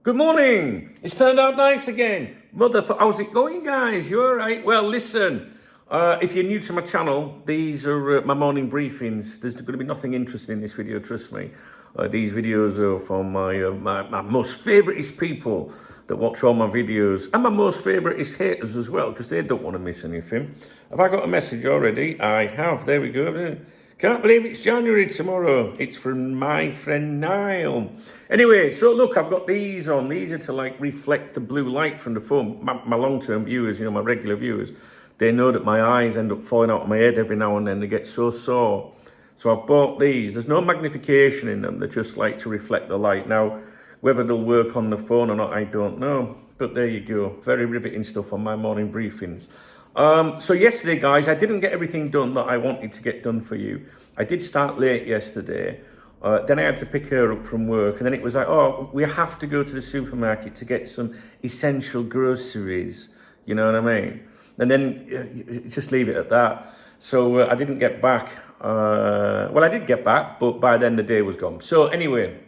Good morning. It's turned out nice again. How's it going, guys? You all right? Well, listen, if you're new to my channel, these are my morning briefings. There's going to be nothing interesting in this video, trust me. These videos are from my most favouriteest people that watch all my videos, and my most favouriteest haters as well, because they don't want to miss anything. Have I got a message already? I have. There we go. Can't believe it's January tomorrow. It's from my friend Niall. Anyway, so look, I've got these on. These are to like reflect the blue light from the phone. My long-term viewers, my regular viewers, they know that my eyes end up falling out of my head every now and then. They get so sore. So I've bought these. There's no magnification in them. They're just like to reflect the light. Now, whether they'll work on the phone or not, I don't know. But there you go. Very riveting stuff on my morning briefings. So yesterday, guys, I didn't get everything done that I wanted to get done for you. I did start late yesterday. Then I had to pick her up from work. And then it was like, oh, we have to go to the supermarket to get some essential groceries. You know what I mean? And then just leave it at that. So I didn't get back. Well, I did get back, but by then the day was gone. So anyway,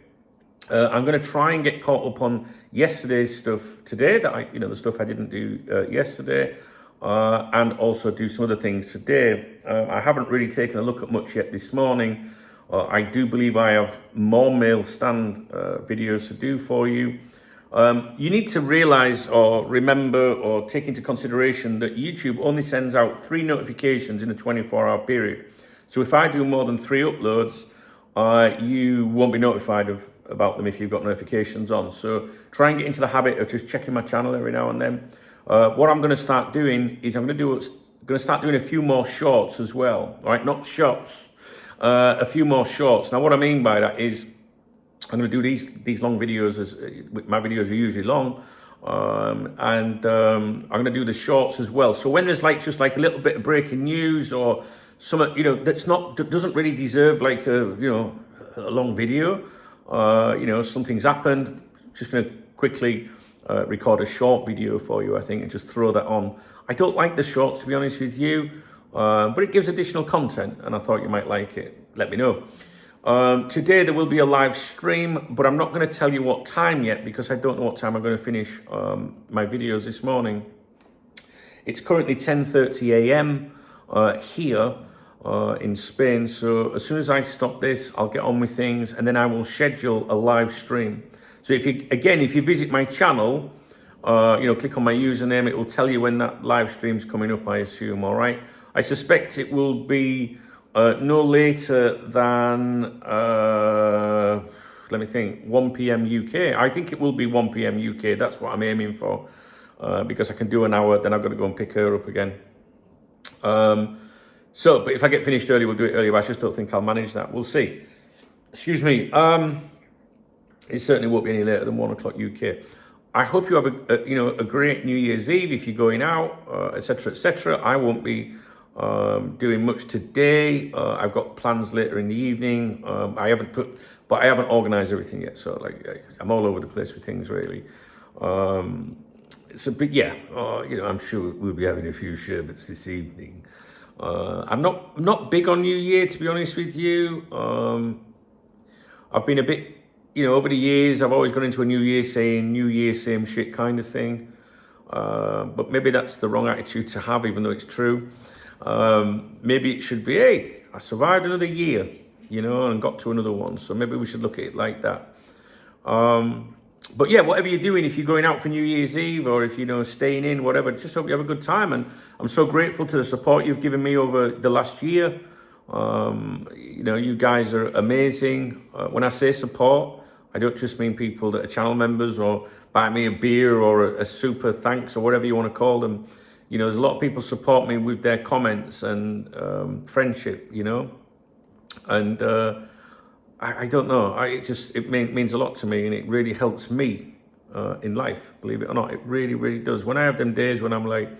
I'm going to try and get caught up on yesterday's stuff today, that the stuff I didn't do yesterday. And also do some other things today. I haven't really taken a look at much yet this morning. I do believe I have more mail stand videos to do for you. You need to realize or remember or take into consideration that YouTube only sends out 3 notifications in a 24-hour period. So if I do more than 3 uploads, you won't be notified about them if you've got notifications on. So try and get into the habit of just checking my channel every now and then. What I'm going to start doing is I'm going to start doing a few more shorts as well. All right, not shots, a few more shorts. Now, what I mean by that is I'm going to do these long videos. My videos are usually long, and I'm going to do the shorts as well. So when there's just like a little bit of breaking news or something that doesn't really deserve like a long video, something's happened, just going to quickly record a short video for you, I think, and just throw that on. I don't like the shorts, to be honest with you, but it gives additional content, and I thought you might like it. Let me know. Today there will be a live stream, but I'm not going to tell you what time yet because I don't know what time I'm going to finish my videos this morning. It's currently 10:30 a.m. Here in Spain, so as soon as I stop this, I'll get on with things, and then I will schedule a live stream. So if you visit my channel, click on my username, it will tell you when that live stream's coming up, I assume, all right? I suspect it will be no later than, let me think, 1 p.m. UK. I think it will be 1 p.m. UK. That's what I'm aiming for, because I can do an hour, then I've got to go and pick her up again. But if I get finished early, we'll do it earlier. I just don't think I'll manage that. We'll see. Excuse me. It certainly won't be any later than 1 o'clock UK. I hope you have a great New Year's Eve if you're going out, etc., etc. I won't be doing much today. I've got plans later in the evening. I haven't organised everything yet, so I'm all over the place with things really. But yeah, I'm sure we'll be having a few sherbets this evening. I'm not big on New Year, to be honest with you. I've been a bit. Over the years, I've always gone into a New Year saying, New Year, same shit kind of thing. But maybe that's the wrong attitude to have, even though it's true. Maybe it should be, hey, I survived another year, and got to another one. So maybe we should look at it like that. But yeah, whatever you're doing, if you're going out for New Year's Eve or if staying in, whatever, just hope you have a good time. And I'm so grateful to the support you've given me over the last year. You guys are amazing. When I say support, I don't just mean people that are channel members or buy me a beer or a super thanks or whatever you want to call them. There's a lot of people support me with their comments and friendship, and I don't know. It means a lot to me, and it really helps me in life, believe it or not. It really, really does. When I have them days when I'm like,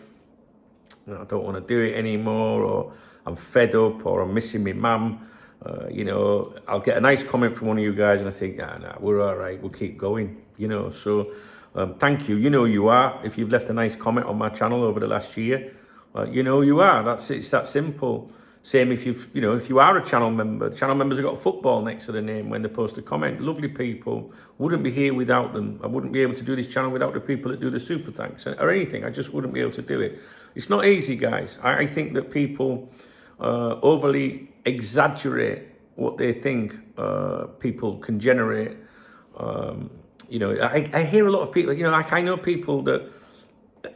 I don't want to do it anymore, or I'm fed up, or I'm missing my mum, I'll get a nice comment from one of you guys and I think, nah, we're all right, we'll keep going, so thank you. You are. If you've left a nice comment on my channel over the last year, you are. It's that simple. Same if if you are a channel member. The channel members have got football next to the name when they post a comment. Lovely people. Wouldn't be here without them. I wouldn't be able to do this channel without the people that do the super thanks or anything. I just wouldn't be able to do it. It's not easy, guys. I think that people overly exaggerate what they think people can generate. I hear a lot of people, I know people that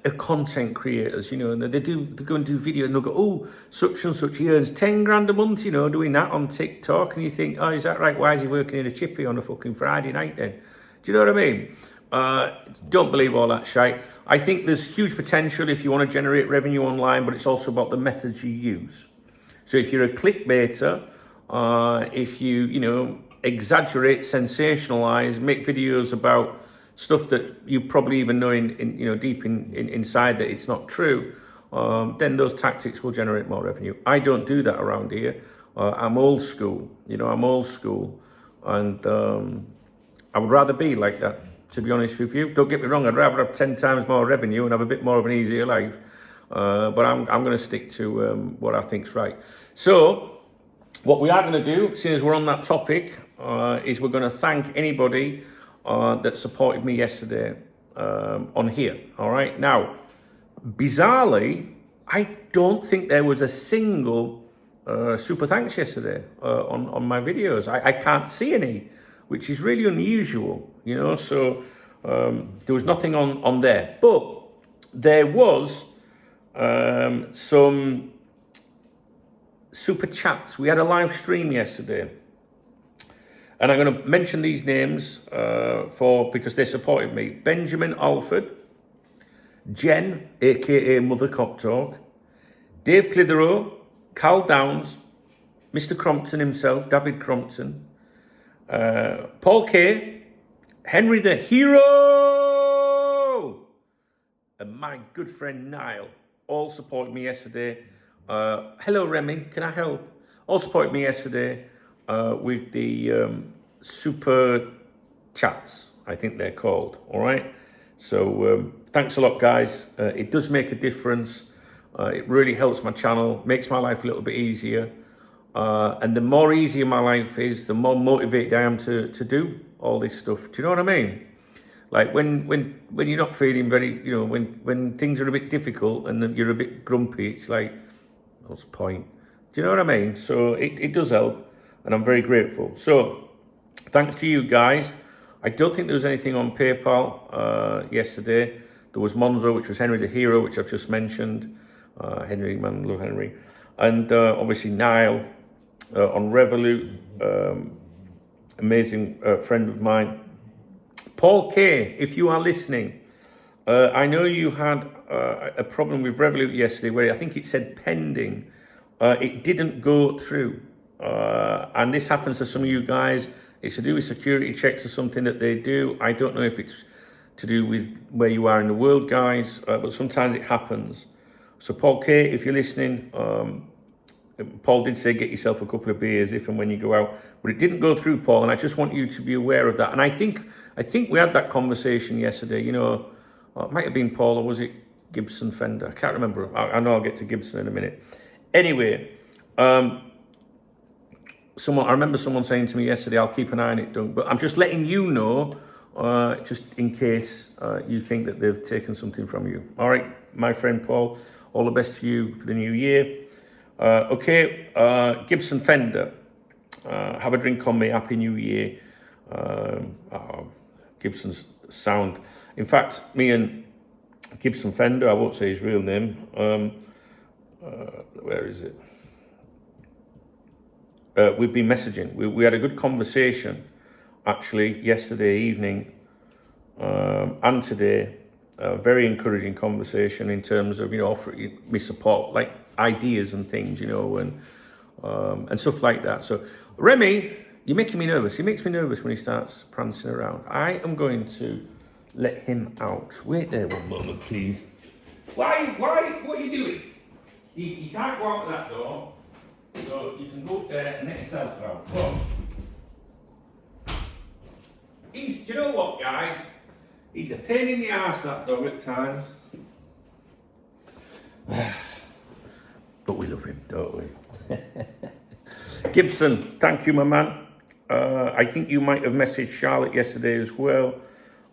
are content creators, and they go and do video and they'll go, oh, such and such, he earns 10 grand a month, doing that on TikTok. And you think, oh, is that right? Why is he working in a chippy on a fucking Friday night then? Do you know what I mean? Don't believe all that shite. I think there's huge potential if you want to generate revenue online, but it's also about the methods you use. So if you're a clickbaiter, if you, exaggerate, sensationalize, make videos about stuff that you probably even know deep inside that it's not true, then those tactics will generate more revenue. I don't do that around here. I'm old school, and I would rather be like that, to be honest with you. Don't get me wrong, I'd rather have 10 times more revenue and have a bit more of an easier life, but I'm going to stick to what I think's right. So what we are going to do, seeing as we're on that topic, is we're going to thank anybody that supported me yesterday on here. All right. Now, bizarrely, I don't think there was a single super thanks yesterday on my videos. I can't see any, which is really unusual, So there was nothing on there, but there was some super chats. We had a live stream yesterday. And I'm going to mention these names because they supported me. Benjamin Alford, Jen, aka Mother Cop Talk, Dave Clitheroe, Carl Downs, Mr. Crompton himself, David Crompton, Paul K, Henry the Hero, and my good friend Niall all supported me yesterday. Hello, Remy, can I help? All supported me yesterday. With the super chats, I think they're called. All right. So thanks a lot, guys. It does make a difference. It really helps my channel, makes my life a little bit easier. And the more easier my life is, the more motivated I am to do all this stuff. Do you know what I mean? Like when you're not feeling very, when things are a bit difficult and you're a bit grumpy, it's like, what's the point? Do you know what I mean? So it does help. And I'm very grateful. So, thanks to you guys. I don't think there was anything on PayPal yesterday. There was Monzo, which was Henry the Hero, which I've just mentioned. Henry, man, love Henry. And obviously Niall on Revolut, amazing friend of mine. Paul K, if you are listening, I know you had a problem with Revolut yesterday where I think it said pending. It didn't go through. And this happens to some of you guys. It's to do with security checks or something that they do. I don't know if it's to do with where you are in the world, guys, but sometimes it happens. So Paul K, if you're listening, Paul did say get yourself a couple of beers if and when you go out, but it didn't go through, Paul, and I just want you to be aware of that. And I think we had that conversation yesterday, it might have been Paul, or was it Gibson Fender? I can't remember. I know I'll get to Gibson in a minute. Anyway, I remember someone saying to me yesterday, I'll keep an eye on it, Doug, but I'm just letting you know, just in case you think that they've taken something from you. All right, my friend Paul, all the best to you for the new year. Okay, Gibson Fender, have a drink on me, Happy New Year. Gibson's sound. In fact, me and Gibson Fender, I won't say his real name, where is it? We've been messaging. We had a good conversation, actually, yesterday evening and today. A very encouraging conversation in terms of, offering me support, like ideas and things, and stuff like that. So, Remy, you're making me nervous. He makes me nervous when he starts prancing around. I am going to let him out. Wait there one moment, please. Why? What are you doing? You can't go out that door. So you can go up there and let yourself out. Come on. Do you know what, guys? He's a pain in the arse, that dog, at times. But we love him, don't we? Gibson, thank you, my man. I think you might have messaged Charlotte yesterday as well.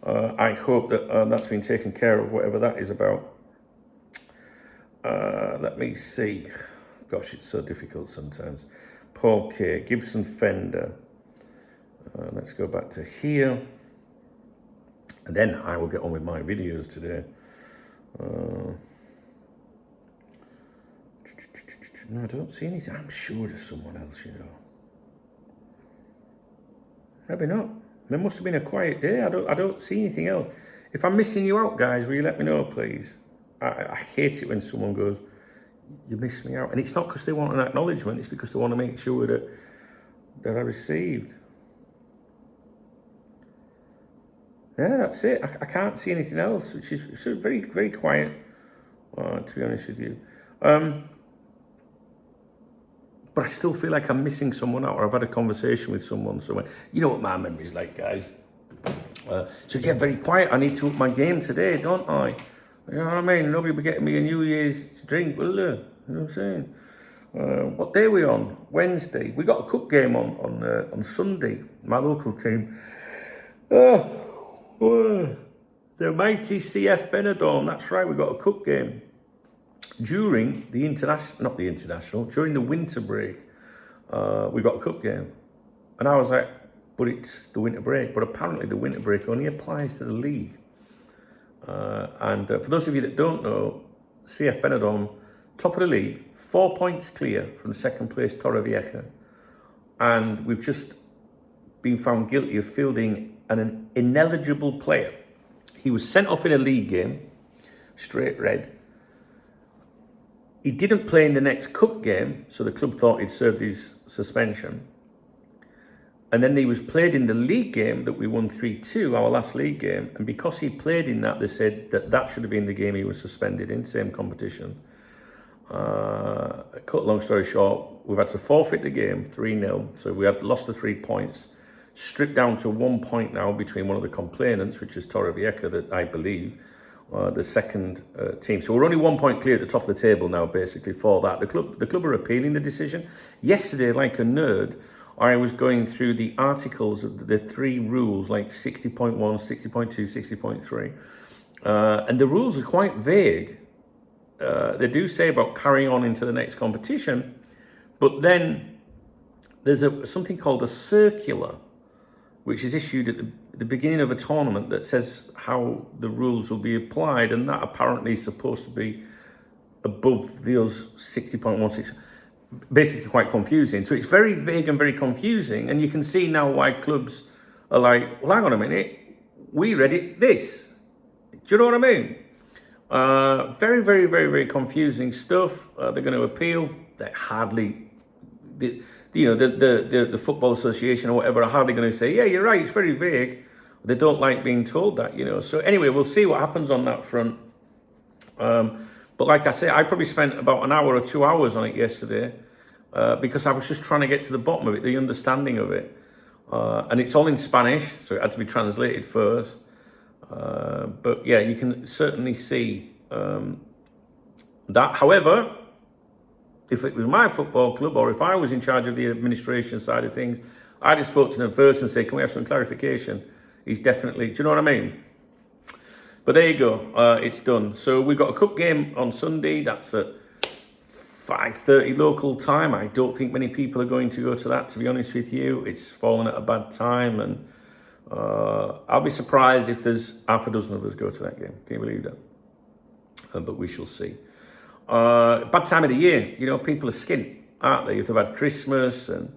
I hope that that's been taken care of, whatever that is about. Let me see. Gosh, it's so difficult sometimes. Paul K, Gibson Fender. Let's go back to here. And then I will get on with my videos today. No, I don't see anything. I'm sure there's someone else, you know. Maybe not. There must have been a quiet day. I don't see anything else. If I'm missing you out, guys, will you let me know, please? I hate it when someone goes, you missed me out. And it's not because they want an acknowledgement, it's because they want to make sure that I received. Yeah, that's it. I can't see anything else, which is very, very quiet, to be honest with you. But I still feel like I'm missing someone out, or I've had a conversation with someone somewhere. You know what my memory's like, guys. So get very quiet. I need to up my game today, don't I? You know what I mean? Nobody will be getting me a New Year's drink, will they? You know what I'm saying? What day are we on? Wednesday. We got a cup game on Sunday. My local team. The mighty CF Benidorm. That's right. We got a cup game during the during the winter break. We got a cup game, and I was like, but it's the winter break. But apparently the winter break only applies to the league. And for those of you that don't know, CF Benidorm, top of the league, 4 points clear from second place Torrevieja. And we've just been found guilty of fielding an ineligible player. He was sent off in a league game, straight red. He didn't play in the next cup game, so the club thought he'd served his suspension. And then he was played in the league game that we won 3-2, our last league game. And because he played in that, they said that should have been the game he was suspended in, same competition. Cut long story short, we've had to forfeit the game 3-0. So we had lost the 3 points, stripped down to 1 point now between one of the complainants, which is Torrevieja, that I believe, the second team. So we're only 1 point clear at the top of the table now, basically, for that. The club are appealing the decision. Yesterday, like a nerd, I was going through the articles of the 3 rules, like 60.1, 60.2, 60.3. And the rules are quite vague. They do say about carrying on into the next competition, but then there's something called a circular, which is issued at the beginning of a tournament that says how the rules will be applied, and that apparently is supposed to be above those 60.16. Basically quite confusing. So it's very vague and very confusing, and you can see now why clubs are like, well, hang on a minute, we read it this. Do you know what I mean? Very, very, very, very confusing stuff. They're going to appeal. They hardly, the Football Association or whatever are hardly going to say, yeah, you're right, it's very vague. They don't like being told that, you know. So anyway, we'll see what happens on that front. But like I say, I probably spent about an hour or 2 hours on it yesterday because I was just trying to get to the bottom of it, the understanding of it. And it's all in Spanish, so it had to be translated first. But yeah, you can certainly see that. However, if it was my football club or if I was in charge of the administration side of things, I'd have spoke to them first and say, can we have some clarification? He's definitely, do you know what I mean? But there you go, it's done. So we've got a cup game on Sunday. That's at 5:30 local time. I don't think many people are going to go to that, to be honest with you. It's fallen at a bad time, and I'll be surprised if there's half a dozen of us go to that game. Can you believe that? But we shall see. Bad time of the year. You know, people are skint, aren't they? If they've had Christmas and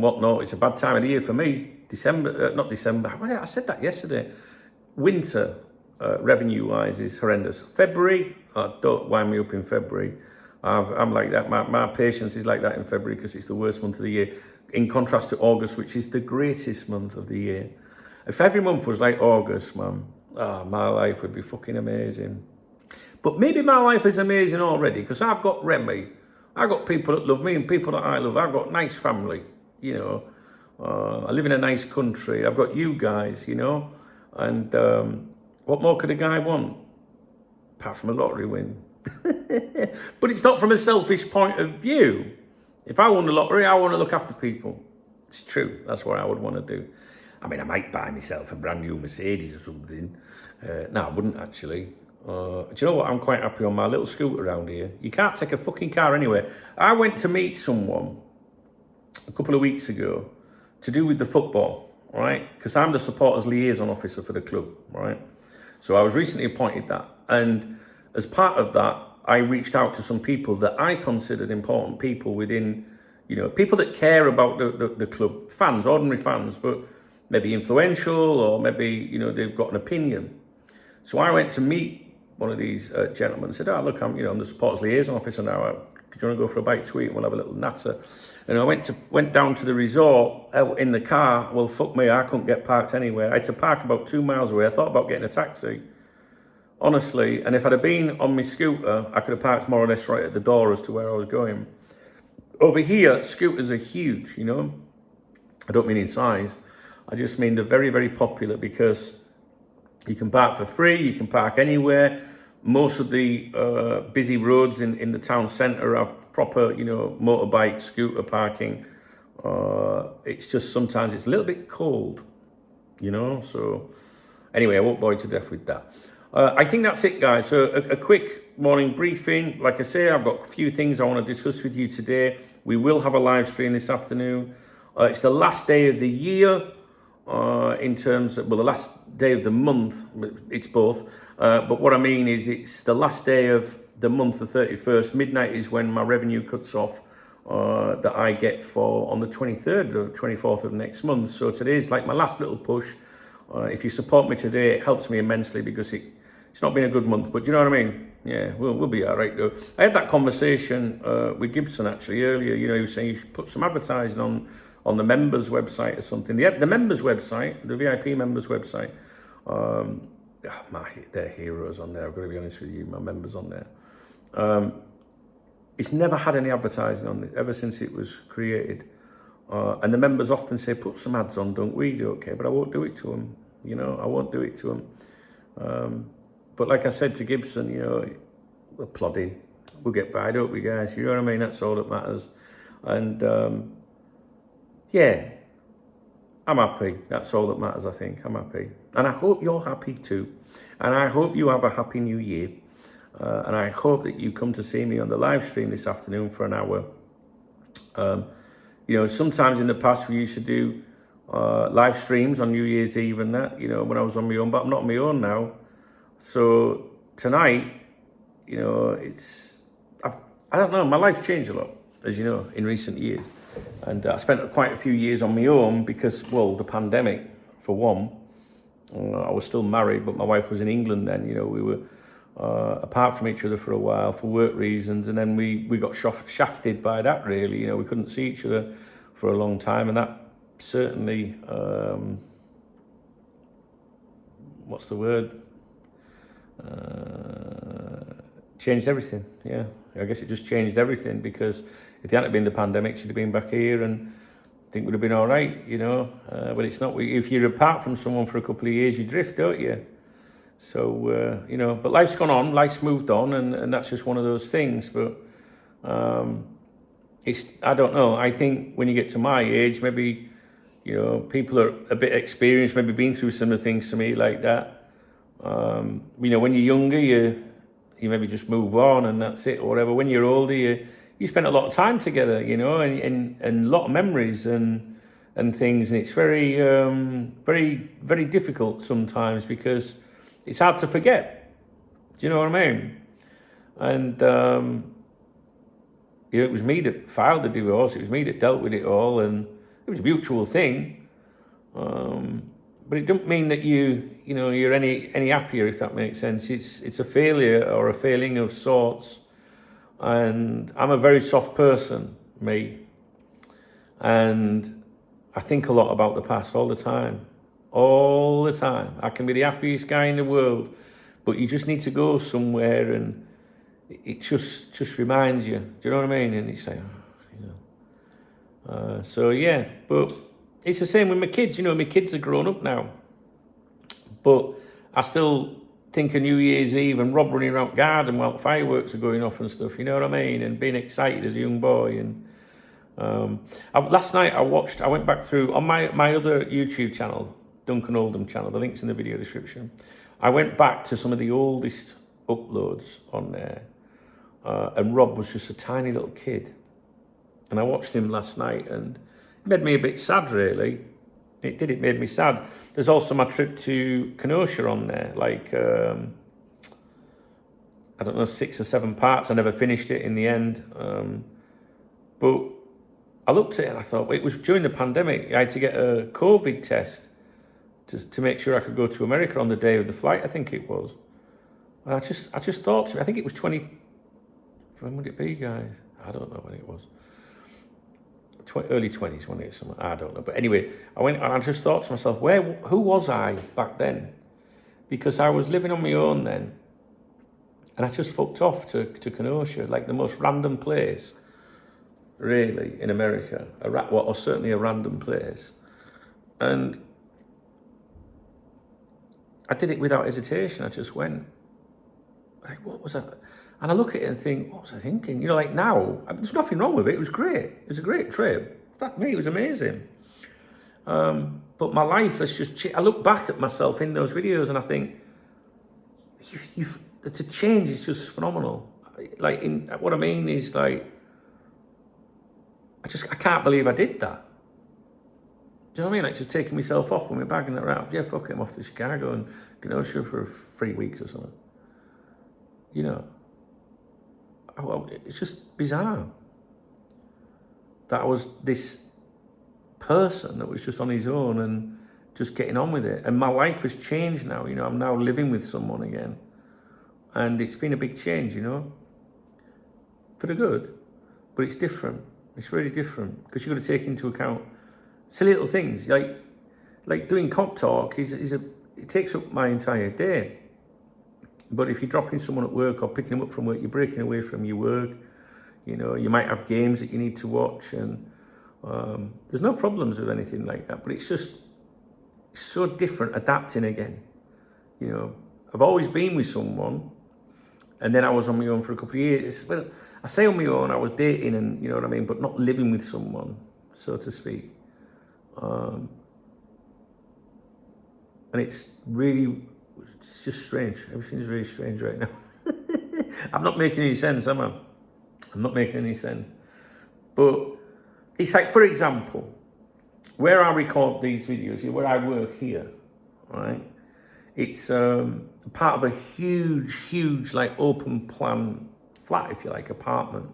whatnot, it's a bad time of the year for me. Not December. I said that yesterday. Winter. Revenue-wise is horrendous. February, don't wind me up in February. I'm like that. My patience is like that in February because it's the worst month of the year. In contrast to August, which is the greatest month of the year. If every month was like August, man, my life would be fucking amazing. But maybe my life is amazing already because I've got Remy. I've got people that love me and people that I love. I've got nice family, you know. I live in a nice country. I've got you guys, you know. And what more could a guy want? Apart from a lottery win. But it's not from a selfish point of view. If I won the lottery, I want to look after people. It's true. That's what I would want to do. I mean, I might buy myself a brand new Mercedes or something. No, I wouldn't actually. Do you know what? I'm quite happy on my little scooter around here. You can't take a fucking car anywhere. I went to meet someone a couple of weeks ago to do with the football, right? Because I'm the supporters liaison officer for the club, right? So I was recently appointed that. And as part of that, I reached out to some people that I considered important people within, people that care about the club, fans, ordinary fans, but maybe influential or maybe, they've got an opinion. So I went to meet one of these gentlemen and said, look, I'm the supporters liaison officer now. Do you want to go for a bite to eat and we'll have a little natter? And I went down to the resort in the car. Well, fuck me, I couldn't get parked anywhere. I had to park about 2 miles away. I thought about getting a taxi, honestly. And if I'd have been on my scooter, I could have parked more or less right at the door as to where I was going. Over here, scooters are huge, I don't mean in size. I just mean they're very, very popular because you can park for free, you can park anywhere. Most of the busy roads in the town centre have proper, motorbike, scooter parking. It's just sometimes it's a little bit cold, so anyway, I won't bore you to death with that. I think that's it, guys. So a quick morning briefing. Like I say, I've got a few things I want to discuss with you today. We will have a live stream this afternoon. It's the last day of the year. In terms of, the last day of the month, it's both. But what I mean is it's the last day of the month, the 31st. Midnight is when my revenue cuts off that I get for on the 23rd or 24th of next month. So today's like my last little push. If you support me today, it helps me immensely because it's not been a good month. But do you know what I mean? Yeah, we'll be all right though. I had that conversation with Gibson actually earlier. He was saying you should put some advertising on the members website or something. The members website, the VIP members website, they're heroes on there. I've got to be honest with you, my members on there. It's never had any advertising on it ever since it was created. And the members often say, put some ads on, don't we? Okay, but I won't do it to them. I won't do it to them. But like I said to Gibson, we're plodding. We'll get by, don't we, guys? You know what I mean? That's all that matters. And yeah, I'm happy. That's all that matters, I think. I'm happy. And I hope you're happy too. And I hope you have a happy new year. And I hope that you come to see me on the live stream this afternoon for an hour. Sometimes in the past we used to do live streams on New Year's Eve and that, when I was on my own, but I'm not on my own now. So tonight, I don't know, my life's changed a lot, as you know, in recent years. And I spent quite a few years on my own because, the pandemic, for one. I was still married, but my wife was in England then. We were apart from each other for a while for work reasons. And then we got shafted by that, really. We couldn't see each other for a long time. And that certainly, what's the word? Changed everything. Yeah, I guess it just changed everything because if there hadn't been the pandemic, she'd have been back here and I think would have been all right, but it's not. If you're apart from someone for a couple of years, you drift, don't you? So, but life's gone on, life's moved on, and that's just one of those things. But I don't know. I think when you get to my age, maybe, people are a bit experienced, maybe been through similar things to me like that. When you're younger, you maybe just move on and that's it or whatever. When you're older, you spend a lot of time together, and a lot of memories and things. And it's very, very, very difficult sometimes because it's hard to forget. Do you know what I mean? And, it was me that filed the divorce. It was me that dealt with it all. And it was a mutual thing. But it doesn't mean that you're any happier, if that makes sense. It's a failure or a failing of sorts. And I'm a very soft person, me. And I think a lot about the past all the time. All the time. I can be the happiest guy in the world, but you just need to go somewhere and it just reminds you. Do you know what I mean? And you say, so yeah, but it's the same with my kids. My kids are grown up now, but I still think of New Year's Eve and Rob running around garden while fireworks are going off and stuff, you know what I mean? And being excited as a young boy. And Last night I went back through on my other YouTube channel, Duncan Oldham channel. The link's in the video description. I went back to some of the oldest uploads on there, and Rob was just a tiny little kid, and I watched him last night, and it made me a bit sad, really. It made me sad. There's also my trip to Kenosha on there, like I don't know, 6 or 7 parts. I never finished it in the end, but I looked at it and I thought, it was during the pandemic. I had to get a COVID test to make sure I could go to America on the day of the flight, I think it was. And I just thought, I think it was when would it be, guys? I don't know when it was. Early 20s, when it? I don't know. But anyway, I went and I just thought to myself, who was I back then? Because I was living on my own then. And I just fucked off to Kenosha, like the most random place, really, in America. Or certainly a random place. And I did it without hesitation. I just went. Like, what was that? And I look at it and think, what was I thinking? You know, like now, there's nothing wrong with it. It was great. It was a great trip. Back me, it was amazing. But my life has just. I look back at myself in those videos and I think, the change is just phenomenal. Like, what I mean is, like, I can't believe I did that. Do you know what I mean? Like, just taking myself off with my bag and around. Yeah, fuck it, I'm off to Chicago and Kenosha for 3 weeks or something. You know, well, it's just bizarre that I was this person that was just on his own and just getting on with it. And my life has changed now. You know, I'm now living with someone again. And it's been a big change, you know, for the good. But it's different. It's really different because you've got to take into account silly little things. Like doing cop talk it takes up my entire day. But if you're dropping someone at work or picking them up from work, you're breaking away from your work. You know, you might have games that you need to watch, and there's no problems with anything like that. But it's so different adapting again. You know, I've always been with someone, and then I was on my own for a couple of years. Well, I say on my own, I was dating, and you know what I mean, but not living with someone, so to speak. And it's just strange. Everything's really strange right now. I'm not making any sense, am I? I'm not making any sense. But it's like, for example, where I record these videos, where I work here, right? It's part of a huge, like, open plan flat, if you like, apartment.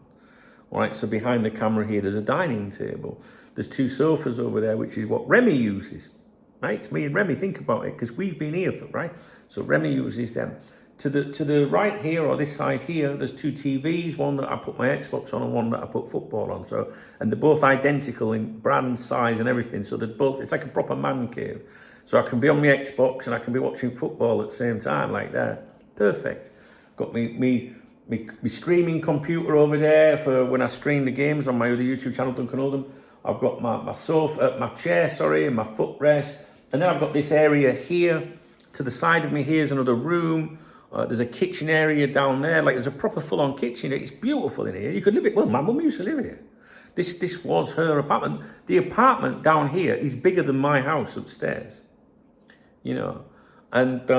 All right, so behind the camera here, there's a dining table. There's 2 sofas over there, which is what Remy uses. Right, it's me and Remy, think about it, because we've been here for, right? So Remy uses them. To the right here, or this side here, there's 2 TVs, one that I put my Xbox on and one that I put football on. So, and they're both identical in brand, size and everything. So they're both, it's like a proper man cave. So I can be on my Xbox and I can be watching football at the same time, like that. Perfect. Got me streaming computer over there for when I stream the games on my other YouTube channel, Duncan Oldham. I've got my sofa, my chair, and my footrest. And then I've got this area here. To the side of me here is another room. There's a kitchen area down there. Like, there's a proper full-on kitchen. It's beautiful in here. You could live it. Well, my mum used to live here. This was her apartment. The apartment down here is bigger than my house upstairs. You know, and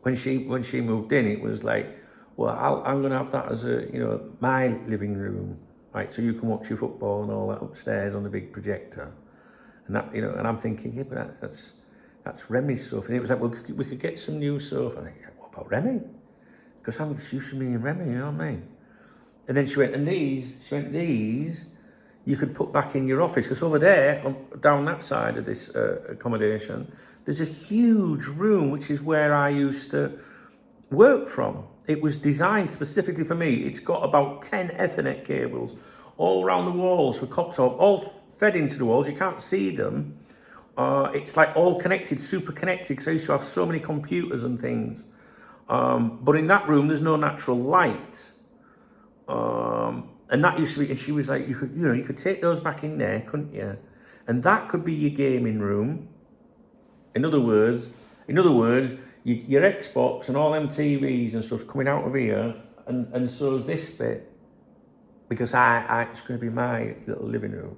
when she moved in, it was like, well, I'm gonna have that as my living room, right? So you can watch your football and all that upstairs on the big projector. And that, and I'm thinking, yeah, but that's Remy's sofa. And it was like, well, we could get some new sofa. And I think, what about Remy? Because I'm used to me and Remy, you know what I mean? And then she went, these you could put back in your office. Because over there, down that side of this accommodation, there's a huge room, which is where I used to work from. It was designed specifically for me. It's got about 10 Ethernet cables all around the walls for cop-top, all fed into the walls. You can't see them. It's like all connected, super connected, because I used to have so many computers and things. But in that room, there's no natural light. And that used to be, and she was like, you could take those back in there, couldn't you? And that could be your gaming room. In other words, your Xbox and all them TVs and stuff coming out of here, and so is this bit. because it's going to be my little living room.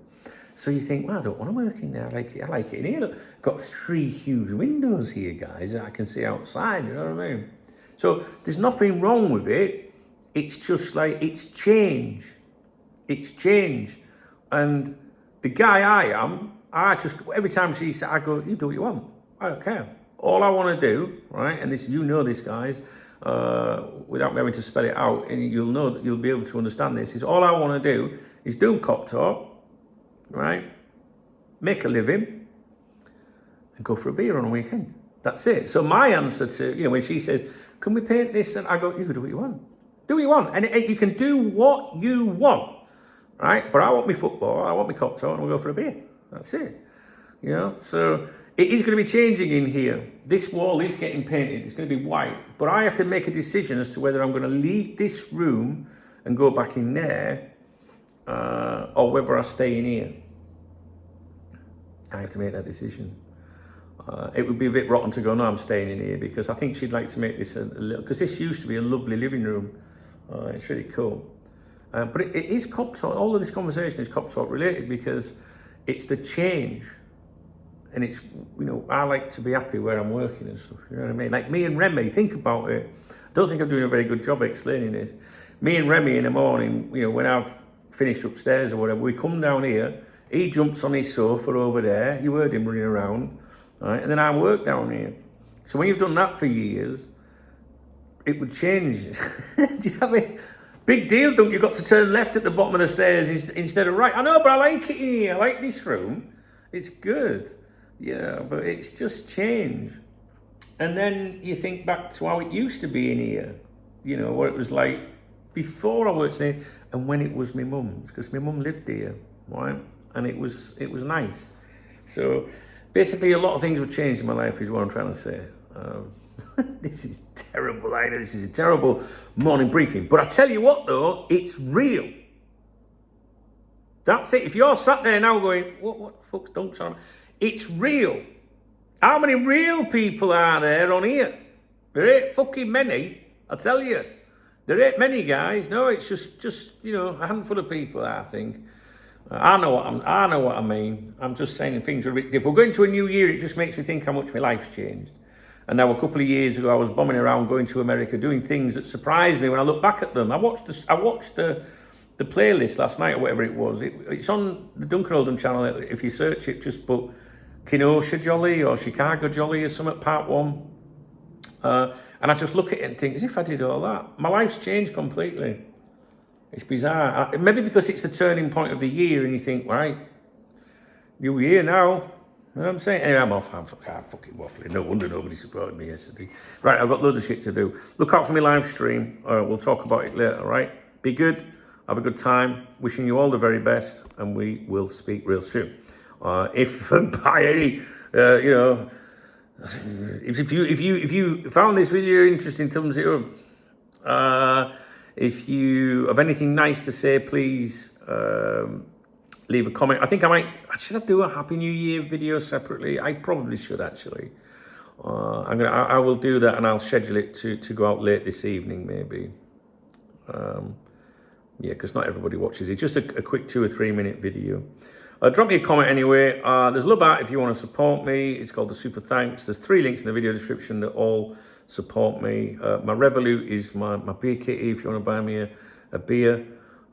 So you think, well, I don't want to work in there. I like it in here. Look, got 3 huge windows here, guys, that I can see outside. You know what I mean? So there's nothing wrong with it. It's just like it's change. It's change. And the guy I am, I just every time she says, I go, you do what you want. I don't care. All I want to do, right? And this, you know, this, guys, without me having to spell it out, and you'll know that you'll be able to understand this. Is all I want to do is do cop talk. Right, make a living and go for a beer on a weekend. That's it. So my answer to, when she says, can we paint this? And I go, you can do what you want. Do what you want. And you can do what you want. Right? But I want my football, I want my cocktail, and we'll go for a beer. That's it. So it is going to be changing in here. This wall is getting painted. It's going to be white. But I have to make a decision as to whether I'm going to leave this room and go back in there, or whether I stay in here. I have to make that decision. It would be a bit rotten to go, no, I'm staying in here, because I think she'd like to make this a little, because this used to be a lovely living room. It's really cool. But it is cop talk. All of this conversation is cop talk related, because it's the change. And it's, I like to be happy where I'm working and stuff, you know what I mean? Like me and Remy, think about it. I don't think I'm doing a very good job explaining this. Me and Remy in the morning, when I've finished upstairs or whatever, we come down here, he jumps on his sofa over there, you heard him running around, right? And then I work down here. So when you've done that for years, it would change. Do you have it? Big deal, don't you? Got to turn left at the bottom of the stairs instead of right. I know, but I like it in here. I like this room. It's good, but it's just change. And then you think back to how it used to be in here, what it was like before I worked in here, and when it was my mum's, because my mum lived here, right? And it was nice. So basically, a lot of things would change in my life, is what I'm trying to say. This is terrible. I know this is a terrible morning briefing, but I tell you what, though, it's real. That's it. If you're sat there now going, what the fuck's dunks on? It's real. How many real people are there on here? There ain't fucking many, I tell you. There ain't many, guys. No, it's just a handful of people, I think. I know what I mean. I'm just saying things are a bit different. We're going to a new year. It just makes me think how much my life's changed. And now a couple of years ago, I was bombing around going to America, doing things that surprised me when I look back at them. I watched the playlist last night or whatever it was. It's on the Duncan Oldham channel. If you search it, just put Kenosha Jolly or Chicago Jolly or something, part 1. And I just look at it and think, as if I did all that. My life's changed completely. It's bizarre. Maybe because it's the turning point of the year and you think, right, new year now. You know what I'm saying? Anyway, I'm off. I'm fucking waffling. No wonder nobody supported me yesterday. Right, I've got loads of shit to do. Look out for my live stream. We'll talk about it later, right? Be good. Have a good time. Wishing you all the very best. And we will speak real soon. If by any, if you found this video interesting, thumbs it up. If you have anything nice to say, please leave a comment. I think should I do a Happy New Year video separately? I probably should, actually. I will do that, and I'll schedule it to go out late this evening, maybe. Because not everybody watches it. Just a quick 2 or 3 minute video. Drop me a comment anyway. There's Love Art if you want to support me. It's called the Super Thanks. There's 3 links in the video description that all support me. My Revolut is my beer kitty if you want to buy me a beer.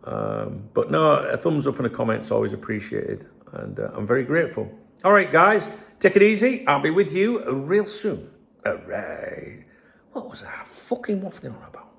But no, a thumbs up and a comment's always appreciated. And I'm very grateful. All right, guys, take it easy. I'll be with you real soon. All right. What was I fucking waffling on about?